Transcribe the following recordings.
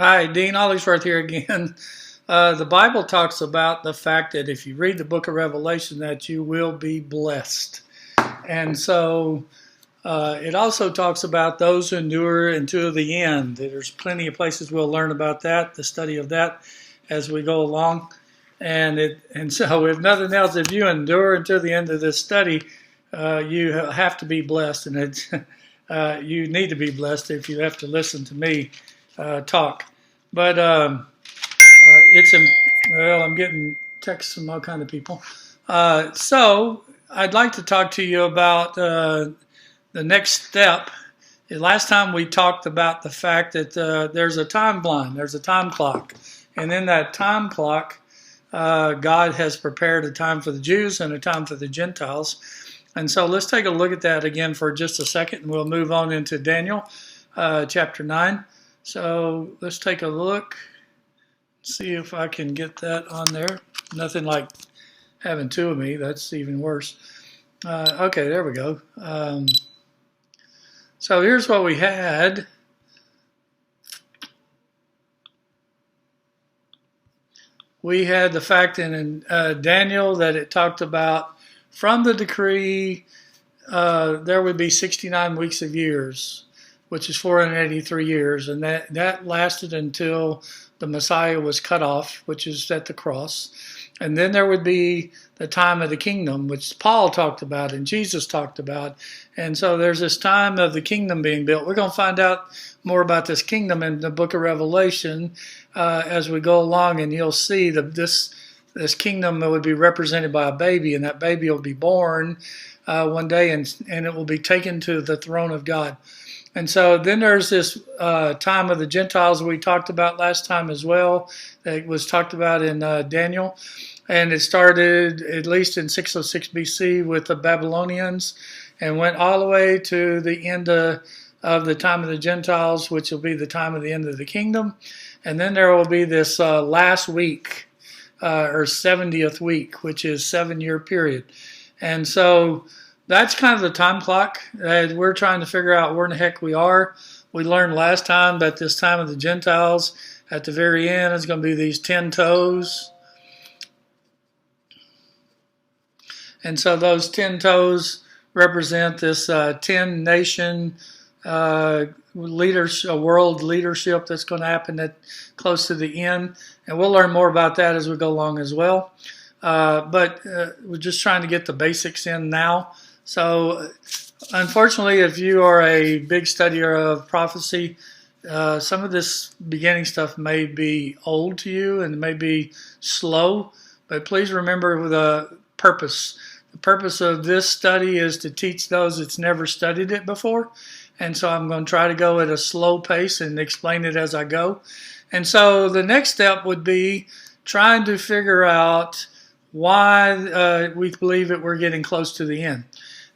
Hi, Dean Hollingsworth here again. The Bible talks about the fact that if you read the book of Revelation that you will be blessed. And so it also talks about those who endure until the end. There's plenty of places we'll learn about that, the study of that as we go along. And so if nothing else, if you endure until the end of this study, you have to be blessed. And you need to be blessed if you have to listen to me talk. But it's well, I'm getting texts from all kind of people. So I'd like to talk to you about the next step. Last time we talked about the fact that there's a timeline, there's a time clock, and in that time clock, God has prepared a time for the Jews and a time for the Gentiles. And so let's take a look at that again for just a second, and we'll move on into Daniel chapter 9. So let's take a look, see if I can get that on there. Nothing like having two of me, that's even worse. Okay, there we go. So here's what we had. We had the fact in Daniel that it talked about from the decree there would be 69 weeks of years, which is 483 years, and that lasted until the Messiah was cut off, which is at the cross. And then there would be the time of the kingdom, which Paul talked about and Jesus talked about. And so there's this time of the kingdom being built. We're going to find out more about this kingdom in the book of Revelation as we go along, and you'll see that this kingdom would be represented by a baby, and that baby will be born one day, and it will be taken to the throne of God. And so then there's this time of the Gentiles we talked about last time as well. It was talked about in Daniel. And it started at least in 606 BC with the Babylonians and went all the way to the end of the time of the Gentiles, which will be the time of the end of the kingdom. And then there will be this last week, or 70th week, which is 7-year period. And so that's kind of the time clock. We're trying to figure out where in the heck we are. We learned last time that this time of the Gentiles, at the very end, is going to be these 10 toes. And so those 10 toes represent this 10-nation world leadership that's going to happen close to the end. And we'll learn more about that as we go along as well. But we're just trying to get the basics in now. So unfortunately, if you are a big studier of prophecy, some of this beginning stuff may be old to you and may be slow. But please remember the purpose. The purpose of this study is to teach those that's never studied it before. And so I'm going to try to go at a slow pace and explain it as I go. And so the next step would be trying to figure out why we believe that we're getting close to the end.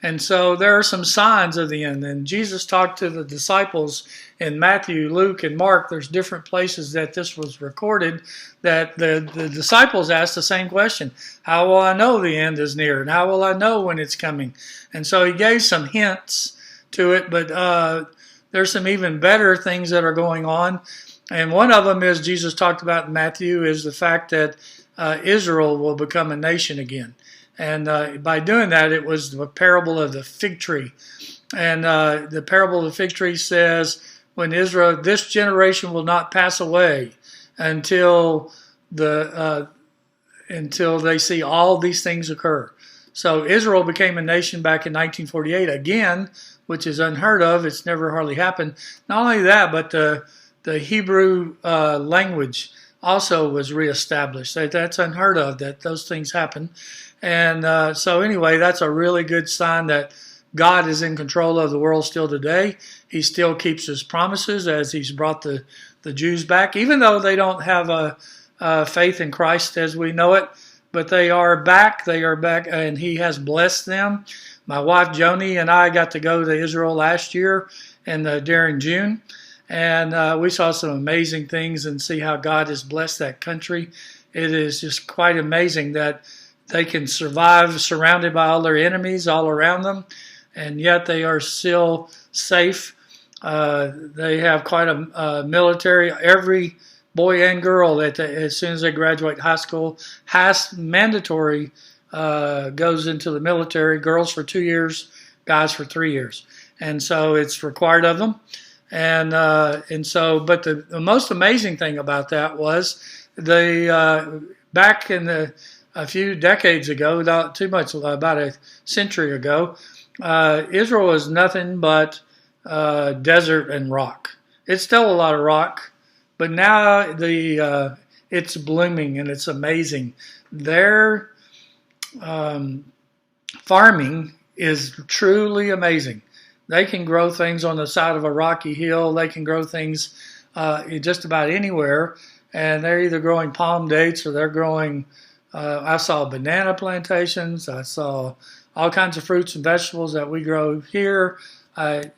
And so there are some signs of the end. And Jesus talked to the disciples in Matthew, Luke, and Mark. There's different places that this was recorded that the disciples asked the same question. How will I know the end is near? And how will I know when it's coming? And so he gave some hints to it, but there's some even better things that are going on. And one of them is Jesus talked about in Matthew is the fact that Israel will become a nation again. And by doing that, it was the parable of the fig tree. And the parable of the fig tree says, when Israel, this generation will not pass away until they see all these things occur. So Israel became a nation back in 1948 again, which is unheard of. It's never hardly happened. Not only that, but the Hebrew language also was reestablished. That's unheard of, that those things happen. And so anyway, that's a really good sign that God is in control of the world still today. He still keeps his promises as he's brought the Jews back, even though they don't have a faith in Christ as we know it. But they are back, and he has blessed them. My wife Joni and I got to go to Israel last year during June. And we saw some amazing things and see how God has blessed that country. It is just quite amazing that they can survive surrounded by all their enemies all around them, and yet they are still safe. They have quite a military. Every boy and girl that as soon as they graduate high school has mandatory goes into the military. Girls for 2 years, guys for 3 years, and so it's required of them. And so, but the most amazing thing about that was back in a few decades ago, not too much, about a century ago, Israel was nothing but desert and rock. It's still a lot of rock, but now it's blooming and it's amazing. Their farming is truly amazing. They can grow things on the side of a rocky hill. They can grow things just about anywhere, and they're either growing palm dates or they're growing. I saw banana plantations. I saw all kinds of fruits and vegetables that we grow here. I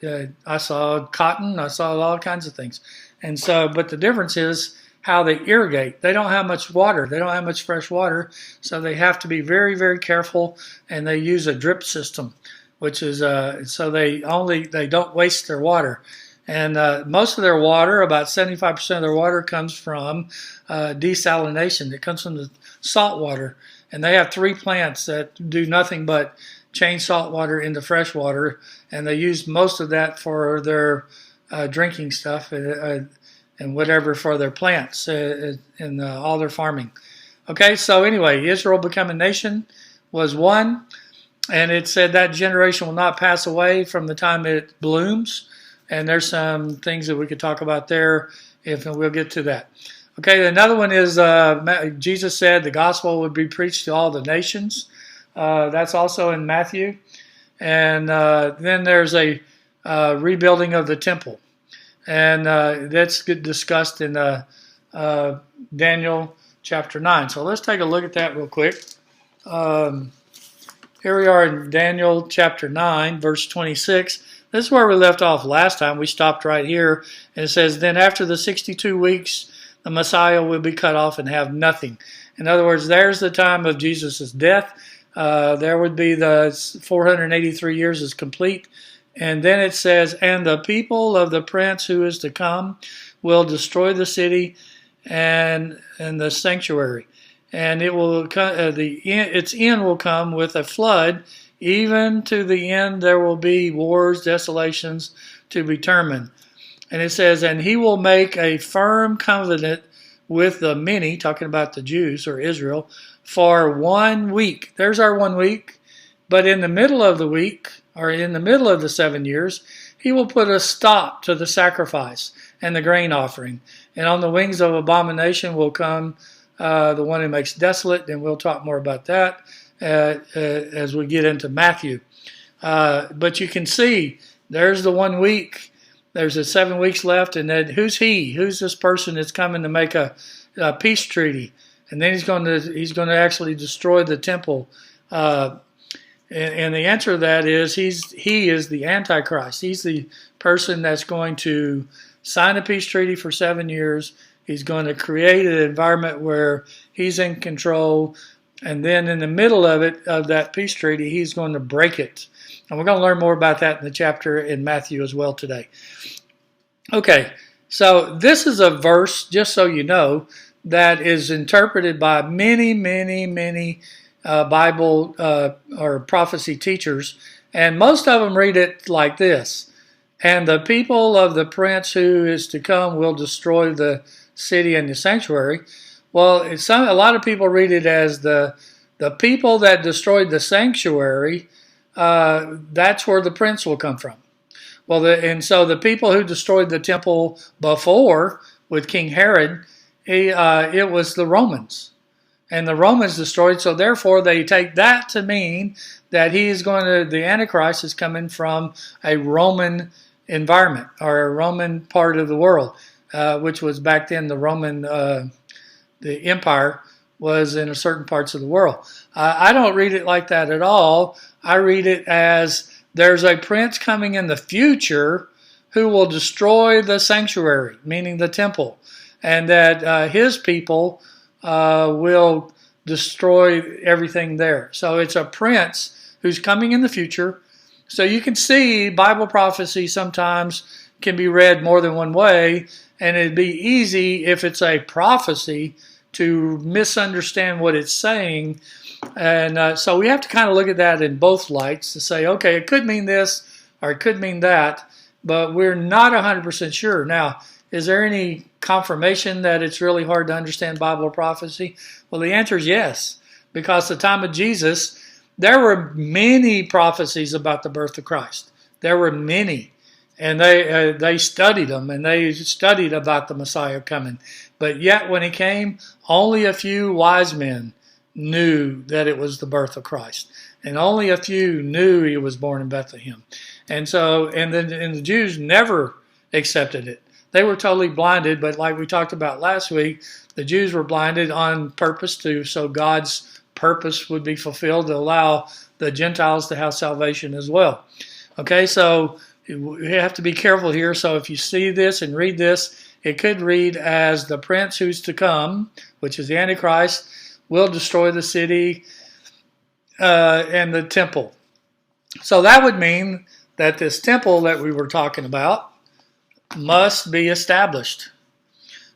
saw cotton. I saw all kinds of things. And so, but the difference is how they irrigate. They don't have much water. They don't have much fresh water, so they have to be very, very careful. And they use a drip system, which is so they don't waste their water. And most of their water, about 75% of their water, comes from desalination. It comes from the salt water. And they have 3 plants that do nothing but change salt water into fresh water, and they use most of that for their drinking stuff and whatever for their plants and all their farming. Okay, so anyway, Israel become a nation was one, and it said that generation will not pass away from the time it blooms. And there's some things that we could talk about there, if we'll get to that. Okay, another one is Jesus said the gospel would be preached to all the nations. That's also in Matthew. And then there's a rebuilding of the temple. And that's discussed in Daniel chapter 9. So let's take a look at that real quick. Here we are in Daniel chapter 9, verse 26. This is where we left off last time. We stopped right here. And it says, then after the 62 weeks, the Messiah will be cut off and have nothing. In other words, there's the time of Jesus' death. There would be the 483 years is complete. And then it says, and the people of the prince who is to come will destroy the city and the sanctuary. And it will its end will come with a flood. Even to the end there will be wars, desolations to be determined. And it says, and he will make a firm covenant with the many, talking about the Jews or Israel, for 1 week. There's our 1 week. But in the middle of the week, or in the middle of the 7 years, he will put a stop to the sacrifice and the grain offering. And on the wings of abomination will come the one who makes desolate, and we'll talk more about that as we get into Matthew. But you can see, there's the 1 week. There's the 7 weeks left, and then who's he? Who's this person that's coming to make a peace treaty? And then he's going to actually destroy the temple. And the answer to that is he is the Antichrist. He's the person that's going to sign a peace treaty for 7 years. He's going to create an environment where he's in control. And then in the middle of that peace treaty, he's going to break it. And we're going to learn more about that in the chapter in Matthew as well today. Okay, so this is a verse, just so you know, that is interpreted by many, many, many Bible or prophecy teachers. And most of them read it like this. And the people of the prince who is to come will destroy the city and the sanctuary. Well, a lot of people read it as the people that destroyed the sanctuary, that's where the prince will come from. Well, and so the people who destroyed the temple before with King Herod, it was the Romans. And the Romans destroyed, so therefore they take that to mean that the Antichrist is coming from a Roman environment or a Roman part of the world, which was back then the Roman, the empire was in certain parts of the world. I don't read it like that at all. I read it as there's a prince coming in the future who will destroy the sanctuary, meaning the temple, and that his people will destroy everything there. So it's a prince who's coming in the future. So you can see Bible prophecy sometimes can be read more than one way, and it'd be easy if it's a prophecy to misunderstand what it's saying. And so we have to kind of look at that in both lights to say, okay, it could mean this or it could mean that, but we're not 100% sure. Now, is there any confirmation that it's really hard to understand Bible prophecy? Well, the answer is yes, because at the time of Jesus, there were many prophecies about the birth of Christ. There were many, and they studied them, and they studied about the Messiah coming. But yet when he came, only a few wise men knew that it was the birth of Christ, and only a few knew he was born in Bethlehem. And the Jews never accepted it. They were totally blinded, but like we talked about last week, the Jews were blinded on purpose so God's purpose would be fulfilled to allow the Gentiles to have salvation as well. Okay, so we have to be careful here. So if you see this and read this, it could read as the prince who's to come, which is the Antichrist, will destroy the city and the temple. So that would mean that this temple that we were talking about must be established.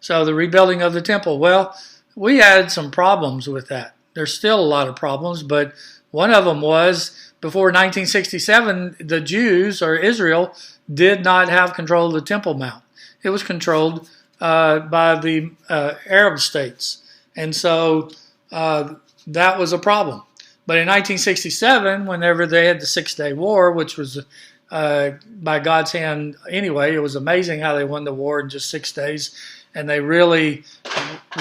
So the rebuilding of the temple, well, we had some problems with that. There's still a lot of problems, but one of them was before 1967, the Jews, or Israel, did not have control of the Temple Mount. It was controlled by the Arab states. And so that was a problem. But in 1967, whenever they had the Six-Day War, which was by God's hand anyway, it was amazing how they won the war in just 6 days, and they really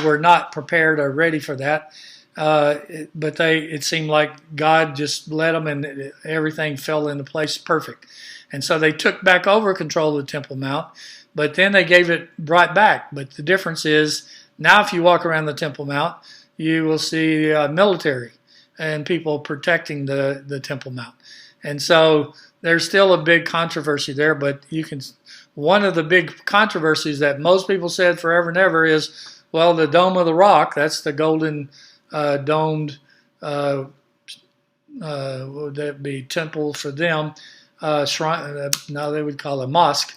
were not prepared or ready for that. But it seemed like God just led them, and everything fell into place perfect. And so they took back over control of the Temple Mount, but then they gave it right back. But the difference is, now if you walk around the Temple Mount, you will see military and people protecting the Temple Mount. And so there's still a big controversy there, but one of the big controversies that most people said forever and ever is, well, the Dome of the Rock, that's the golden domed, would that be temple for them, shrine, no, they would call it a mosque.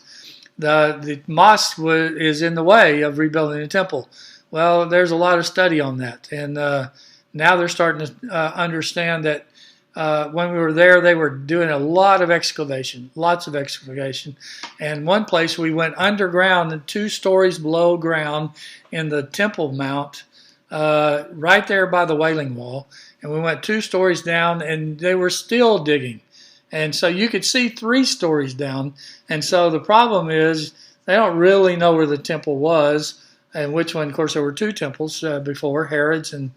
The mosque is in the way of rebuilding the temple. Well, there's a lot of study on that, and now they're starting to understand that when we were there, they were doing a lot of excavation, lots of excavation. And one place we went underground and 2 stories below ground in the Temple Mount, right there by the Wailing Wall. And we went 2 stories down, and they were still digging. And so you could see 3 stories down. And so the problem is they don't really know where the temple was, and which one. Of course, there were 2 temples before, Herod's and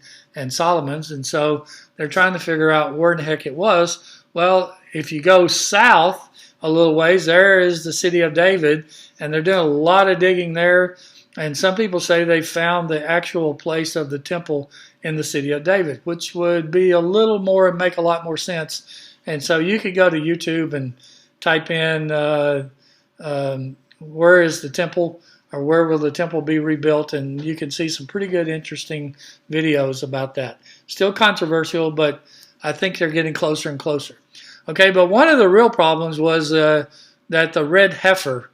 Solomon's. And so they're trying to figure out where in the heck it was. Well, if you go south a little ways, there is the city of David, and they're doing a lot of digging there. And some people say they found the actual place of the temple in the city of David, which would be a little more and make a lot more sense. And so you could go to YouTube and type in where is the temple, or where will the temple be rebuilt, and you can see some pretty good, interesting videos about that. Still controversial, but I think they're getting closer and closer. Okay, but one of the real problems was that the red heifer,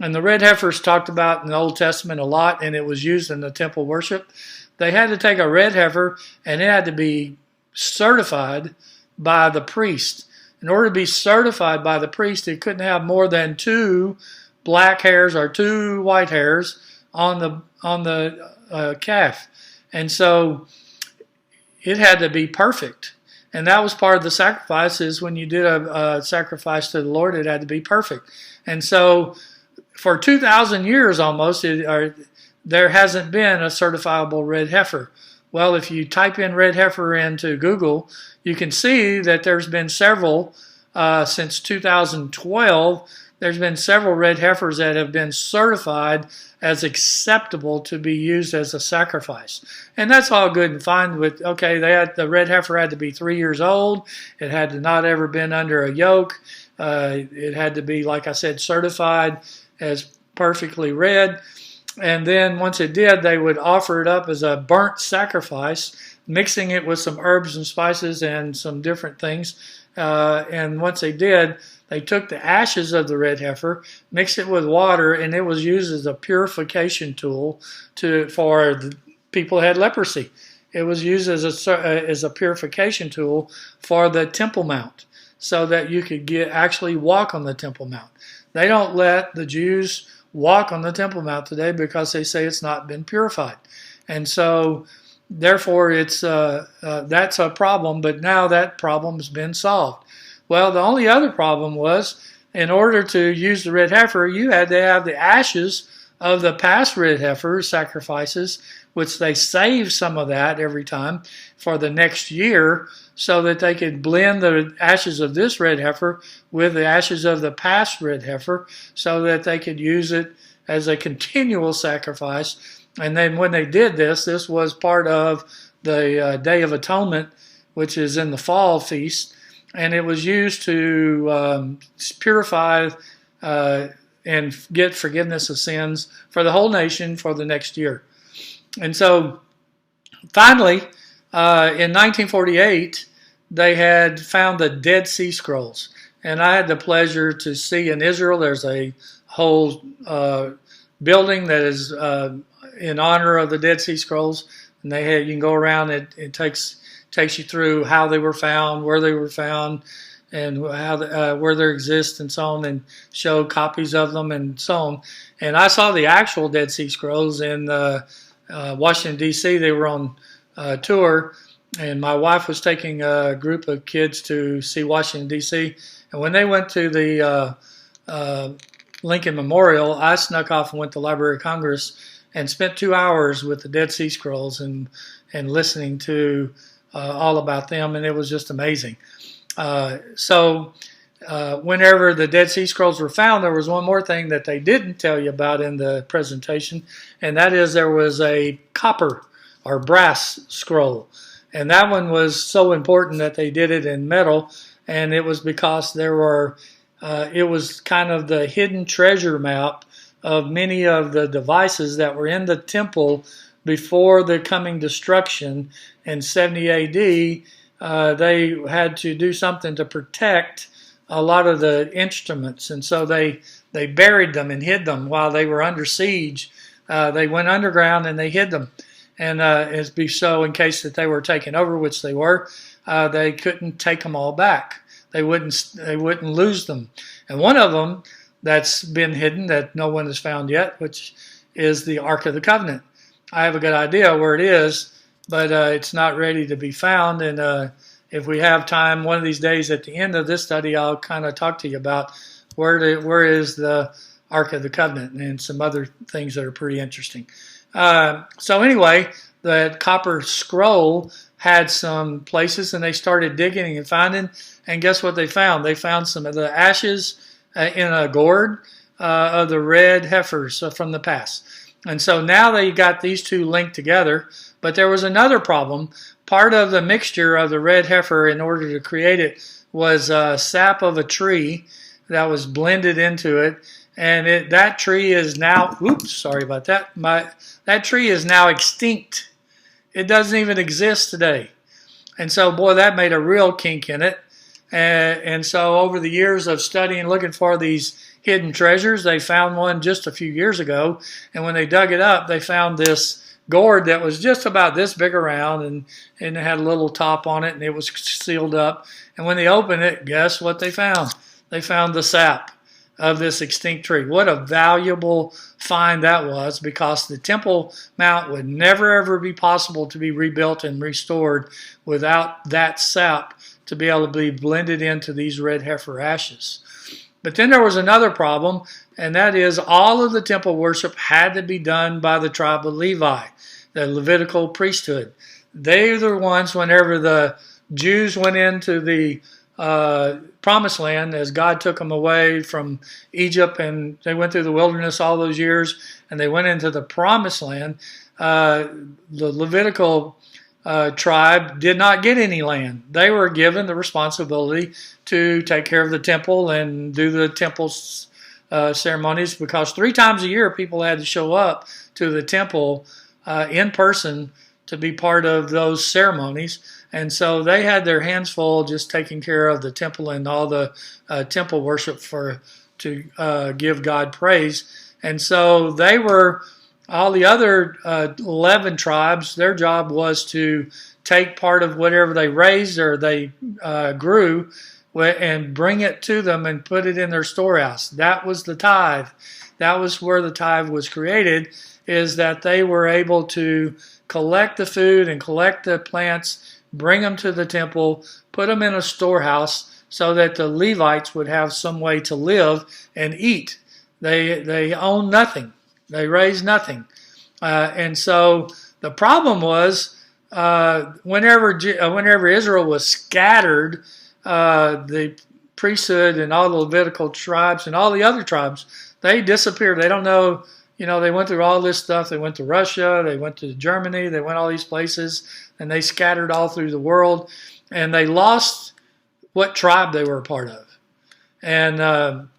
and the red heifer is talked about in the Old Testament a lot, and it was used in the temple worship. They had to take a red heifer, and it had to be certified by the priest. In order to be certified by the priest, it couldn't have more than 2 black hairs or 2 white hairs on the calf. And so it had to be perfect. And that was part of the sacrifices. When you did a sacrifice to the Lord, it had to be perfect. And so for 2,000 years almost, there hasn't been a certifiable red heifer. Well, if you type in red heifer into Google, you can see that there's been several since 2012. There's been several red heifers that have been certified as acceptable to be used as a sacrifice. And that's all good and fine with, okay, the red heifer had to be 3 years old. It had to not ever been under a yoke. It had to be, like I said, certified as perfectly red. And then once it did, they would offer it up as a burnt sacrifice, mixing it with some herbs and spices and some different things. And once they did, They took the ashes of the red heifer, mixed it with water, and it was used as a purification tool for the people who had leprosy. It was used as a purification tool for the Temple Mount, so that you could actually walk on the Temple Mount. They don't let the Jews walk on the Temple Mount today because they say it's not been purified, and so therefore it's that's a problem. But now that problem has been solved. Well, the only other problem was, in order to use the red heifer, you had to have the ashes of the past red heifer sacrifices, which they saved some of that every time for the next year, so that they could blend the ashes of this red heifer with the ashes of the past red heifer, so that they could use it as a continual sacrifice. And then when they did this, this was part of the Day of Atonement, which is in the fall feast, and it was used to purify and get forgiveness of sins for the whole nation for the next year. And so finally, in 1948, they had found the Dead Sea Scrolls. And I had the pleasure to see in Israel, there's a whole building that is in honor of the Dead Sea Scrolls. And you can go around, it takes you through how they were found, where they were found, and how where they exist, and so on, and show copies of them and so on. And I saw the actual Dead Sea Scrolls in Washington, D.C. They were on tour, and my wife was taking a group of kids to see Washington, D.C. And when they went to the Lincoln Memorial, I snuck off and went to the Library of Congress and spent 2 hours with the Dead Sea Scrolls and listening to all about them, and it was just amazing. So whenever the Dead Sea Scrolls were found, there was one more thing that they didn't tell you about in the presentation, and that is there was a copper or brass scroll. And that one was so important that they did it in metal, and it was because there were, it was kind of the hidden treasure map of many of the devices that were in the temple before the coming destruction in 70 AD. They had to do something to protect a lot of the instruments, and so they buried them and hid them while they were under siege. They went underground and they hid them, and it'd be so in case that they were taken over, which they were. They couldn't take them all back. They wouldn't lose them. And one of them that's been hidden that no one has found yet, which is the Ark of the Covenant. I have a good idea where it is, but it's not ready to be found. And if we have time one of these days at the end of this study, I'll kind of talk to you about where is the Ark of the Covenant and some other things that are pretty interesting. So anyway, the copper scroll had some places, and they started digging and finding, and guess what they found? They found some of the ashes in a gourd of the red heifers from the past. And so now they got these two linked together, but there was another problem. Part of the mixture of the red heifer, in order to create it, was sap of a tree that was blended into it, and that tree is now, oops, sorry about that, that tree is now extinct. It doesn't even exist today. And so, boy, that made a real kink in it. And so over the years of studying, looking for these hidden treasures, they found one just a few years ago. And when they dug it up, they found this gourd that was just about this big around, and it had a little top on it, and it was sealed up. And when they opened it, guess what they found? They found the sap of this extinct tree. What a valuable find that was, because the Temple Mount would never ever be possible to be rebuilt and restored without that sap to be able to be blended into these red heifer ashes. But then there was another problem, and that is all of the temple worship had to be done by the tribe of Levi, the Levitical priesthood. They were the ones, whenever the Jews went into the promised land, as God took them away from Egypt, and they went through the wilderness all those years, and they went into the promised land, the Levitical tribe did not get any land. They were given the responsibility to take care of the temple and do the temple ceremonies, because 3 times a year people had to show up to the temple in person to be part of those ceremonies. And so they had their hands full just taking care of the temple and all the temple worship to give God praise. And so they were, all the other 11 tribes, their job was to take part of whatever they raised or they grew and bring it to them and put it in their storehouse. That was the tithe. That was where the tithe was created, is that they were able to collect the food and collect the plants, bring them to the temple, put them in a storehouse so that the Levites would have some way to live and eat. They owned nothing. They raised nothing. And so the problem was whenever Israel was scattered, the priesthood and all the Levitical tribes and all the other tribes, they disappeared. They don't know, they went through all this stuff. They went to Russia, they went to Germany, they went all these places, and they scattered all through the world, and they lost what tribe they were a part of. And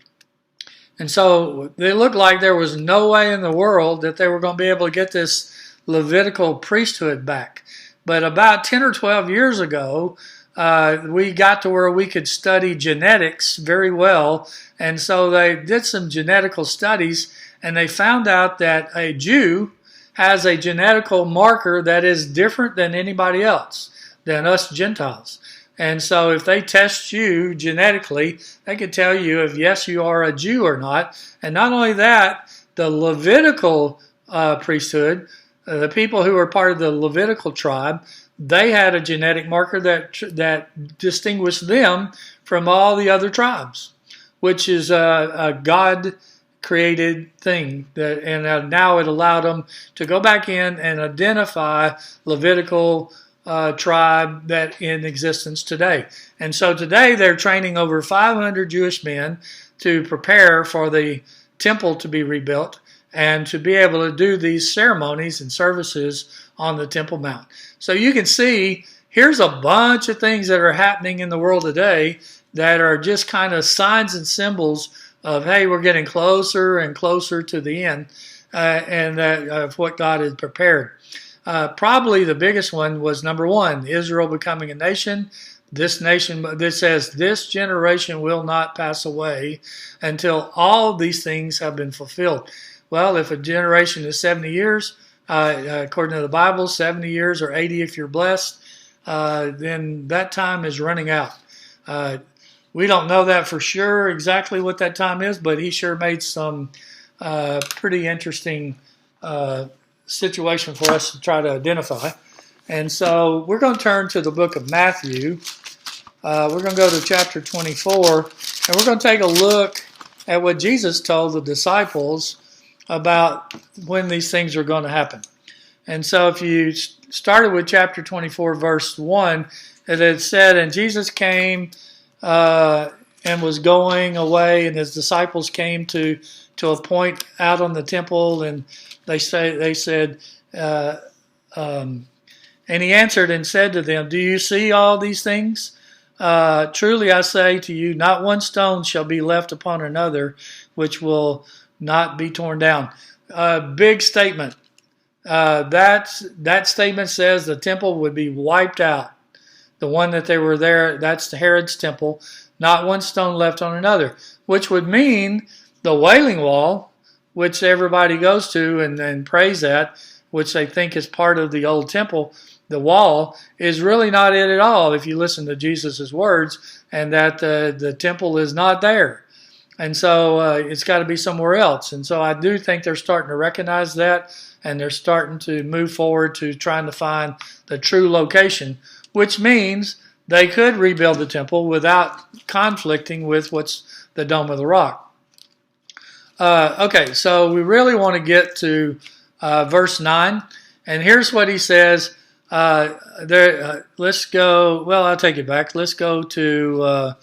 so it looked like there was no way in the world that they were going to be able to get this Levitical priesthood back. But about 10 or 12 years ago, we got to where we could study genetics very well. And so they did some genetical studies, and they found out that a Jew has a genetical marker that is different than anybody else, than us Gentiles. And so if they test you genetically, they could tell you if yes, you are a Jew or not. And not only that, the Levitical priesthood, the people who were part of the Levitical tribe, they had a genetic marker that distinguished them from all the other tribes, which is a God-created thing. And now it allowed them to go back in and identify Levitical tribe that in existence today. And so today they're training over 500 Jewish men to prepare for the temple to be rebuilt and to be able to do these ceremonies and services on the Temple Mount. So you can see here's a bunch of things that are happening in the world today that are just kind of signs and symbols of, hey, we're getting closer and closer to the end of what God had prepared. Probably the biggest one was number one, Israel becoming a nation. This says this generation will not pass away until all these things have been fulfilled. Well, if a generation is 70 years, according to the Bible, 70 years or 80 if you're blessed, then that time is running out. We don't know that for sure exactly what that time is, but he sure made some pretty interesting situation for us to try to identify. And so we're going to turn to the book of Matthew. We're going to go to chapter 24, and we're going to take a look at what Jesus told the disciples about when these things are going to happen. And so if you started with chapter 24, verse 1, it had said, and Jesus came and was going away, and his disciples came to a point out on the temple, and they said, and he answered and said to them, do you see all these things? Truly I say to you, not one stone shall be left upon another, which will not be torn down. Big statement. That statement says the temple would be wiped out. The one that they were there, that's Herod's temple, not one stone left on another, which would mean the Wailing Wall, which everybody goes to and prays at, which they think is part of the old temple, the wall, is really not it at all if you listen to Jesus' words, and that the temple is not there. And so it's got to be somewhere else. And so I do think they're starting to recognize that, and they're starting to move forward to trying to find the true location, which means they could rebuild the temple without conflicting with what's the Dome of the Rock. Okay, so we really want to get to verse 9. And here's what he says. Let's go, well, I'll take it back. Let's go to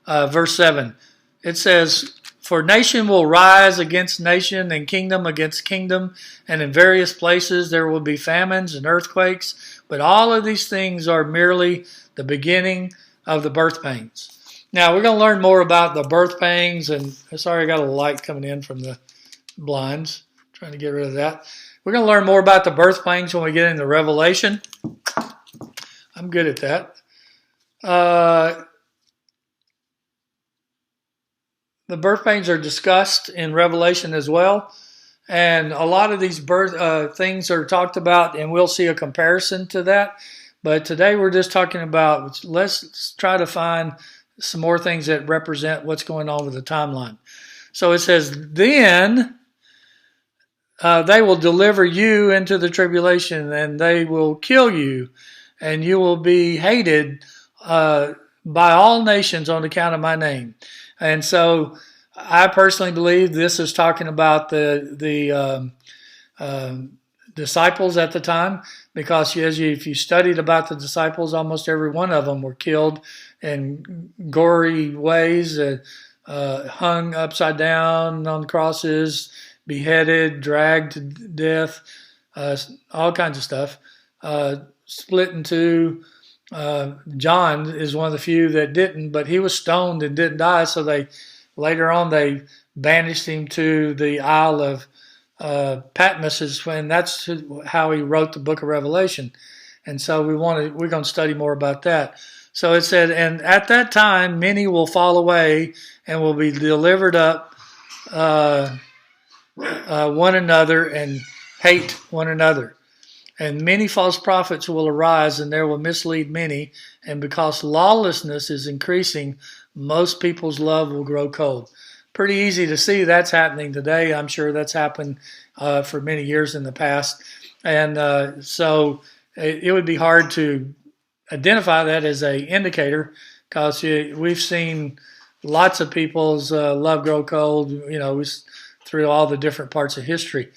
verse 7. It says, for nation will rise against nation and kingdom against kingdom, and in various places there will be famines and earthquakes, but all of these things are merely the beginning of the birth pains. Now, we're going to learn more about the birth pains, and sorry, I got a light coming in from the blinds. Trying to get rid of that. We're going to learn more about the birth pains when we get into Revelation. I'm good at that. Uh, the birth pains are discussed in Revelation as well. And a lot of these birth things are talked about, and we'll see a comparison to that. But today we're just talking about, let's try to find some more things that represent what's going on with the timeline. So it says, then they will deliver you into the tribulation, and they will kill you, and you will be hated by all nations on account of my name. And so I personally believe this is talking about the disciples at the time, because if you studied about the disciples, almost every one of them were killed in gory ways, hung upside down on crosses, beheaded, dragged to death, all kinds of stuff, split in two. John is one of the few that didn't, but he was stoned and didn't die, so later on they banished him to the Isle of Patmos, and that's how he wrote the book of Revelation. And so we're going to study more about that. So it said, and at that time many will fall away and will be delivered up one another and hate one another. And many false prophets will arise, and they will mislead many. And because lawlessness is increasing, most people's love will grow cold. Pretty easy to see that's happening today. I'm sure that's happened for many years in the past. And so it would be hard to identify that as an indicator, because we've seen lots of people's love grow cold, through all the different parts of history.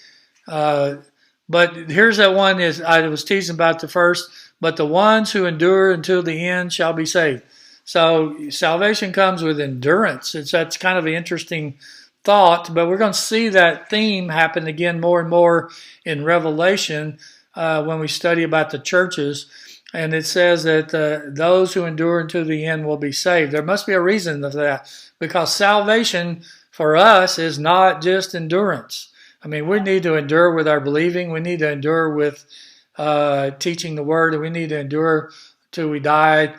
But here's that one I was teasing about the first, but the ones who endure until the end shall be saved. So salvation comes with endurance. That's kind of an interesting thought, but we're going to see that theme happen again more and more in Revelation when we study about the churches. And it says that those who endure until the end will be saved. There must be a reason for that, because salvation for us is not just endurance. I mean, we need to endure with our believing. We need to endure with teaching the word. And we need to endure till we die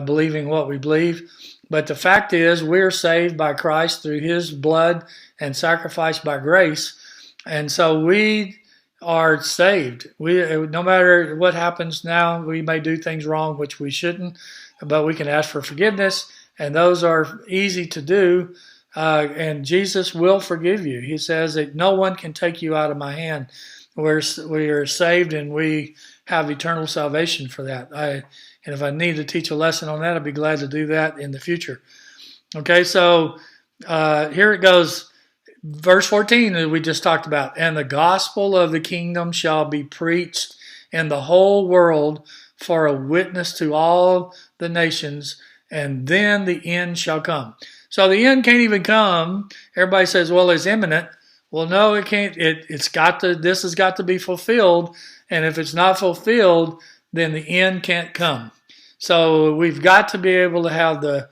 believing what we believe. But the fact is, we're saved by Christ through his blood and sacrificed by grace. And so we are saved. No matter what happens now, we may do things wrong, which we shouldn't, but we can ask for forgiveness. And those are easy to do. And Jesus will forgive you. He says that no one can take you out of my hand. We are saved, and we have eternal salvation for that. And if I need to teach a lesson on that, I'd be glad to do that in the future. Okay, so here it goes. Verse 14 that we just talked about. And the gospel of the kingdom shall be preached in the whole world for a witness to all the nations, and then the end shall come. So the end can't even come. Everybody says, well, it's imminent. Well, no, it can't. This has got to be fulfilled. And if it's not fulfilled, then the end can't come. So we've got to be able to have the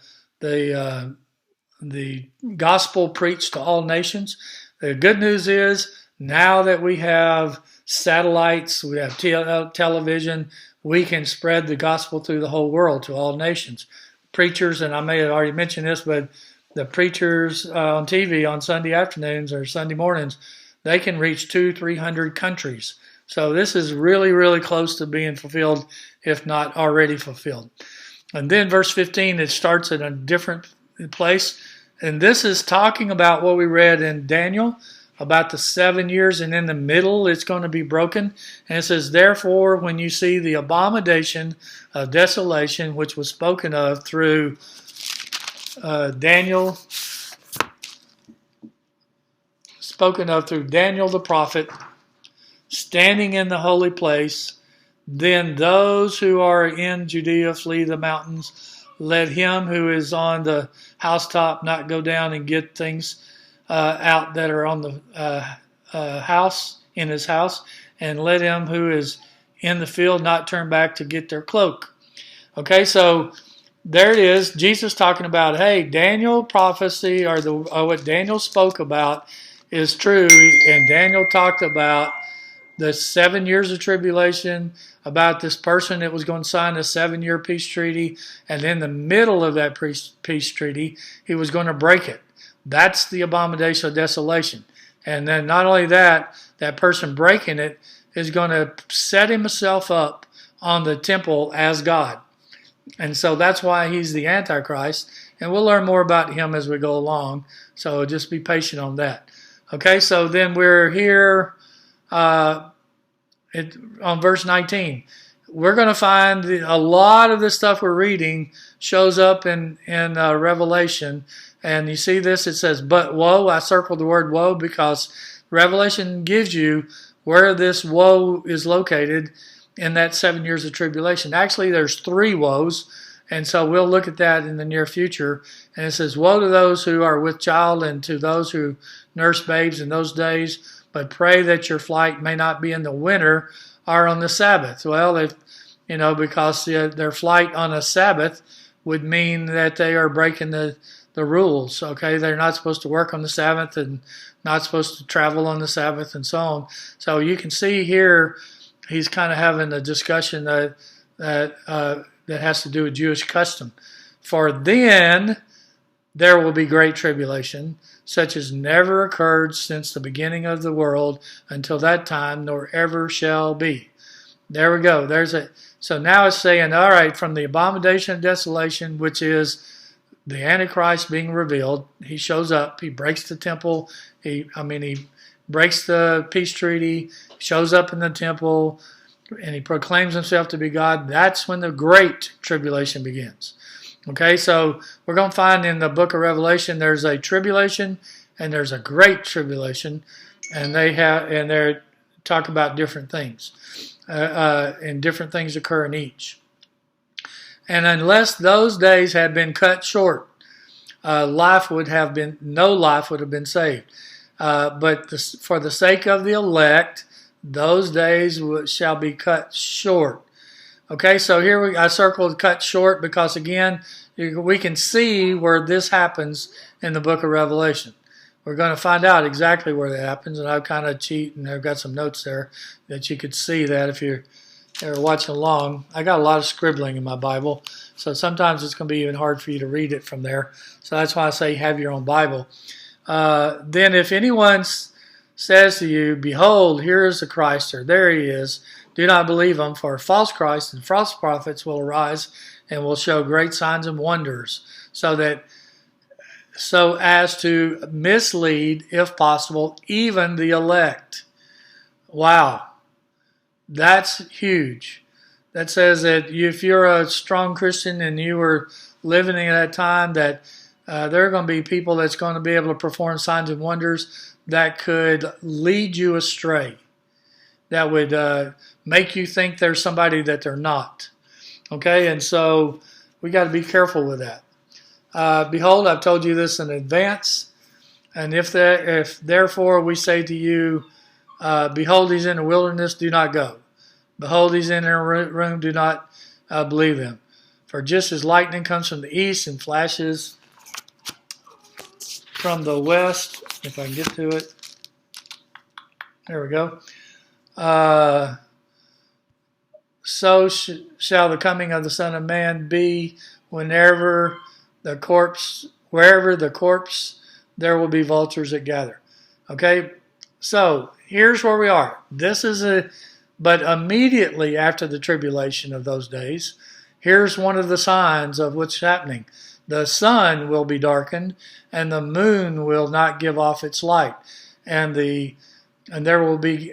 gospel preached to all nations. The good news is, now that we have satellites, we have television, we can spread the gospel through the whole world to all nations. Preachers, and I may have already mentioned this, but the preachers on TV on Sunday afternoons or Sunday mornings, they can reach 200-300 countries. So this is really, really close to being fulfilled, if not already fulfilled. And then verse 15, it starts in a different place. And this is talking about what we read in Daniel, about the 7 years, and in the middle it's going to be broken. And it says, therefore, when you see the abomination of desolation, which was spoken of through Daniel the prophet, standing in the holy place, then those who are in Judea flee the mountains. Let him who is on the housetop not go down and get things out that are on the in his house, and let him who is in the field not turn back to get their cloak. Okay, so there it is. Jesus talking about, hey, Daniel prophecy, or what Daniel spoke about is true, and Daniel talked about the 7 years of tribulation, about this person that was going to sign a 7-year peace treaty, and in the middle of that peace treaty, he was going to break it. That's the abomination of desolation. And then not only that, that person breaking it is going to set himself up on the temple as God. And so that's why he's the Antichrist. And we'll learn more about him as we go along. So just be patient on that. Okay, so then we're here on verse 19. We're going to find a lot of the stuff we're reading shows up in Revelation. And you see this, it says, but woe. I circled the word woe because Revelation gives you where this woe is located in that 7 years of tribulation. Actually, there's 3 woes, and so we'll look at that in the near future. And it says, woe to those who are with child and to those who nurse babes in those days, but pray that your flight may not be in the winter or on the Sabbath. Well, because their flight on a Sabbath would mean that they are breaking the rules. Okay, they're not supposed to work on the Sabbath and not supposed to travel on the Sabbath and so on. So you can see here he's kind of having a discussion that has to do with Jewish custom. For then there will be great tribulation, such as never occurred since the beginning of the world until that time, nor ever shall be. There we go. So now it's saying, all right, from the abomination of desolation, which is the Antichrist being revealed, he shows up, he breaks the temple, he breaks the peace treaty, shows up in the temple, and he proclaims himself to be God. That's when the great tribulation begins. Okay, so we're going to find in the book of Revelation there's a tribulation and there's a great tribulation, and they talk about different things, and different things occur in each. And unless those days had been cut short, no life would have been saved. But for the sake of the elect, those days shall be cut short. Okay, so here I circled cut short because, again, we can see where this happens in the book of Revelation. We're going to find out exactly where that happens, and I've kind of cheated, and I've got some notes there that you could see that if you're watching along. I got a lot of scribbling in my Bible, so sometimes it's going to be even hard for you to read it from there. So that's why I say have your own Bible. Then if anyone says to you, behold, here is the Christ, or there he is, do not believe him, for false Christs and false prophets will arise and will show great signs and wonders, so as to mislead, if possible, even the elect. Wow. That's huge. That says that if you're a strong Christian and you were living in that time, that there are going to be people that's going to be able to perform signs and wonders that could lead you astray, that would make you think there's somebody that they're not. Okay, and so we got to be careful with that. Behold, I've told you this in advance, and if therefore we say to you, behold, he's in the wilderness, do not go. Behold, he's in a room, do not believe him. For just as lightning comes from the east and flashes from the west, if I can get to it, there we go, so shall the coming of the Son of Man be. Wherever the corpse, there will be vultures that gather. Okay, so here's where we are. But immediately after the tribulation of those days, here's one of the signs of what's happening. The sun will be darkened, and the moon will not give off its light, and there will be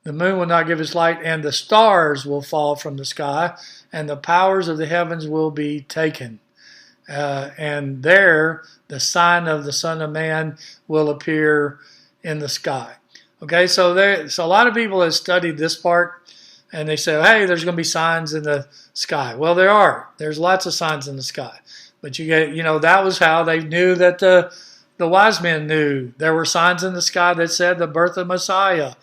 the moon will not give its light, and the stars will fall from the sky, and the powers of the heavens will be taken. And there, the sign of the Son of Man will appear in the sky. Okay, so a lot of people have studied this part, and they say, hey, there's going to be signs in the sky. Well, there are. There's lots of signs in the sky. But that was how they knew that the wise men knew. There were signs in the sky that said the birth of Messiah.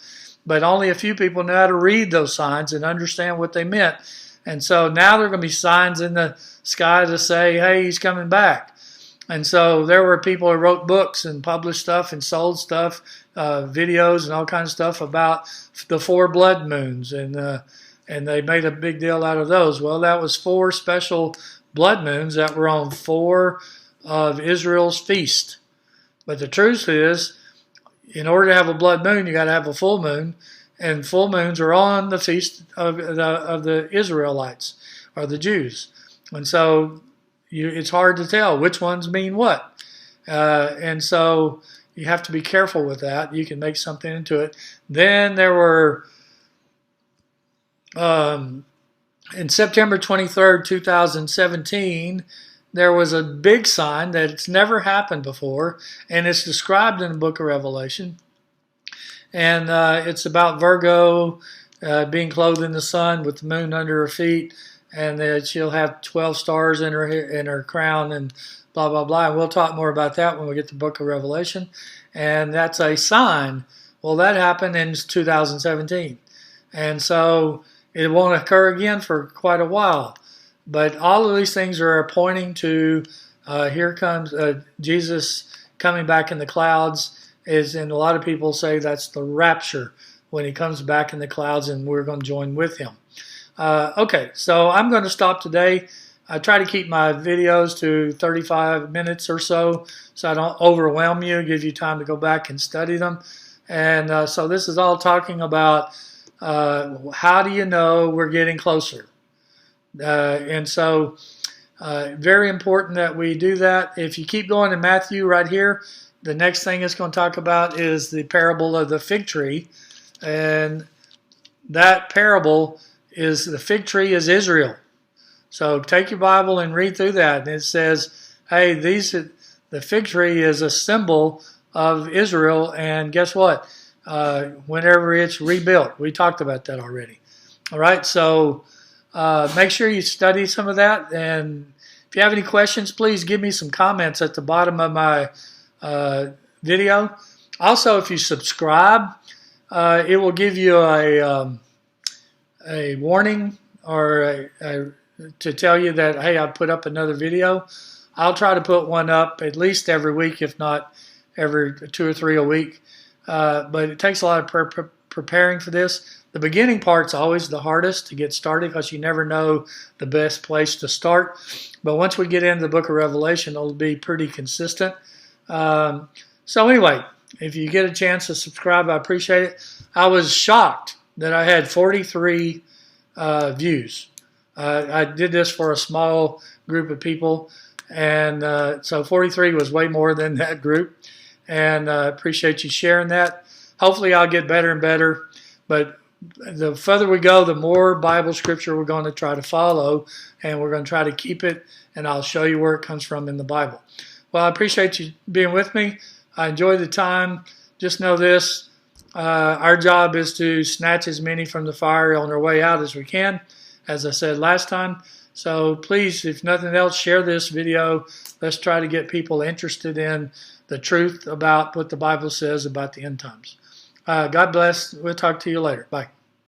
But only a few people knew how to read those signs and understand what they meant. And so now there are going to be signs in the sky to say, hey, he's coming back. And so there were people who wrote books and published stuff and sold stuff, videos and all kinds of stuff about the 4 blood moons, and they made a big deal out of those. Well, that was 4 special blood moons that were on 4 of Israel's feast. But the truth is, in order to have a blood moon, you got to have a full moon, and full moons are on the feast of the Israelites or the Jews, and so it's hard to tell which ones mean what, and so you have to be careful with that. You can make something into it. Then there were in September 23rd, 2017. There was a big sign that it's never happened before, and it's described in the book of Revelation. And it's about Virgo being clothed in the sun with the moon under her feet, and that she'll have 12 stars in her crown, and blah, blah, blah. And we'll talk more about that when we get to the book of Revelation. And that's a sign. Well, that happened in 2017. And so it won't occur again for quite a while. But all of these things are pointing to here comes Jesus coming back in the clouds. And a lot of people say that's the rapture, when he comes back in the clouds and we're going to join with him. Okay, so I'm going to stop today. I try to keep my videos to 35 minutes or so I don't overwhelm you, give you time to go back and study them. And so this is all talking about how do you know we're getting closer? And so very important that we do that. If you keep going to Matthew right here, the next thing it's going to talk about is the parable of the fig tree. And that parable is the fig tree is Israel. So take your Bible and read through that. And it says, hey, the fig tree is a symbol of Israel. And guess what? Whenever it's rebuilt. We talked about that already. All right, so make sure you study some of that, and if you have any questions, please give me some comments at the bottom of my video. Also, if you subscribe, it will give you a warning or to tell you that, hey, I put up another video. I'll try to put one up at least every week, if not every 2 or 3 a week. But it takes a lot of preparing for this. The beginning part's always the hardest to get started because you never know the best place to start. But once we get into the book of Revelation, it'll be pretty consistent. So anyway, if you get a chance to subscribe, I appreciate it. I was shocked that I had 43 views. I did this for a small group of people, and so 43 was way more than that group. And I appreciate you sharing that. Hopefully I'll get better and better, but the further we go, the more Bible scripture we're going to try to follow, and we're going to try to keep it, and I'll show you where it comes from in the Bible. Well, I appreciate you being with me. I enjoyed the time. Just know this, our job is to snatch as many from the fire on their way out as we can, as I said last time. So please, if nothing else, share this video. Let's try to get people interested in the truth about what the Bible says about the end times. God bless. We'll talk to you later. Bye.